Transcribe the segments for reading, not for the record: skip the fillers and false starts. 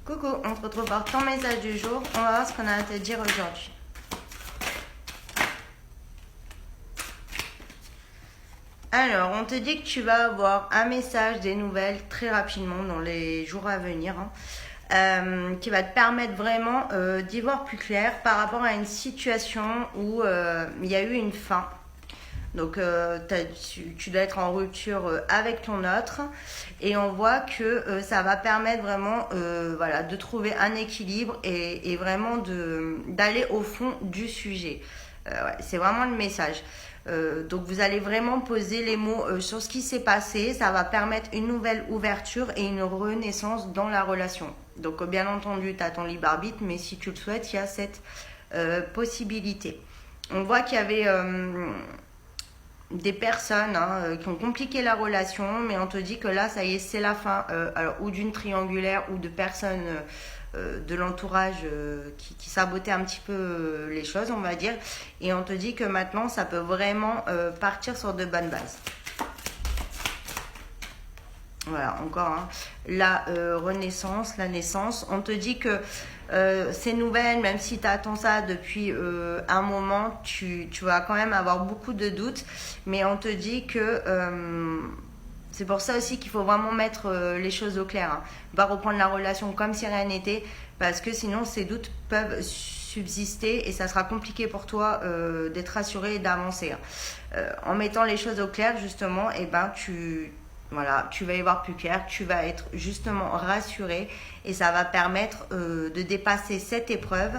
Coucou, on se retrouve pour ton message du jour. On va voir ce qu'on a à te dire aujourd'hui. Alors, on te dit que tu vas avoir un message, des nouvelles très rapidement dans les jours à venir, qui va te permettre vraiment d'y voir plus clair par rapport à une situation où il y a eu une fin. Donc, tu dois être en rupture avec ton autre et on voit que ça va permettre vraiment de trouver un équilibre et vraiment d'aller au fond du sujet. C'est vraiment le message. Donc vous allez vraiment poser les mots sur ce qui s'est passé. Ça va permettre une nouvelle ouverture et une renaissance dans la relation. Donc bien entendu, tu as ton libre arbitre, mais si tu le souhaites, il y a cette possibilité. On voit qu'il y avait des personnes qui ont compliqué la relation, mais on te dit que là, ça y est, c'est la fin. Alors, ou d'une triangulaire ou de personnes de l'entourage qui sabotaient un petit peu les choses, on va dire. Et on te dit que maintenant, ça peut vraiment partir sur de bonnes bases. Voilà, encore la renaissance, la naissance. On te dit que ces nouvelles, même si tu attends ça depuis un moment, tu vas quand même avoir beaucoup de doutes. Mais on te dit que c'est pour ça aussi qu'il faut vraiment mettre les choses au clair. Pas reprendre la relation comme si rien n'était, parce que sinon ces doutes peuvent subsister et ça sera compliqué pour toi d'être rassuré et d'avancer. En mettant les choses au clair, justement, tu vas y voir plus clair, tu vas être justement rassuré et ça va permettre de dépasser cette épreuve,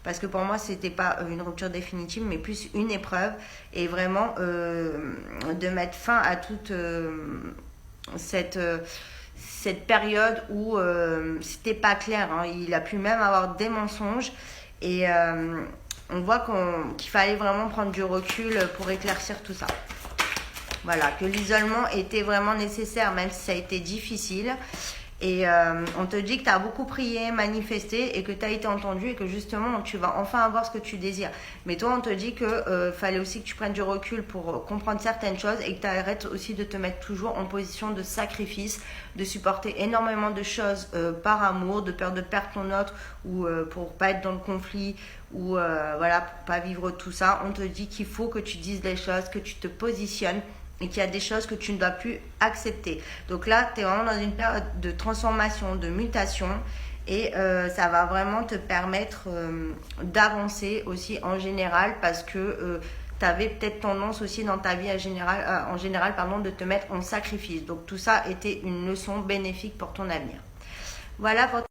parce que pour moi c'était pas une rupture définitive mais plus une épreuve, et vraiment de mettre fin à toute cette période où c'était pas clair, il a pu même avoir des mensonges et on voit qu'il fallait vraiment prendre du recul pour éclaircir tout ça. Voilà, que l'isolement était vraiment nécessaire, même si ça a été difficile. Et on te dit que tu as beaucoup prié, manifesté et que tu as été entendu et que justement tu vas enfin avoir ce que tu désires. Mais toi, on te dit que fallait aussi que tu prennes du recul pour comprendre certaines choses et que tu arrêtes aussi de te mettre toujours en position de sacrifice, de supporter énormément de choses par amour, de peur de perdre ton autre ou pour pas être dans le conflit ou pour pas vivre tout ça. On te dit qu'il faut que tu dises les choses, que tu te positionnes et qu'il y a des choses que tu ne dois plus accepter. Donc là, tu es vraiment dans une période de transformation, de mutation, et ça va vraiment te permettre d'avancer aussi en général, parce que tu avais peut-être tendance aussi dans ta vie en général, de te mettre en sacrifice. Donc tout ça était une leçon bénéfique pour ton avenir. Voilà pour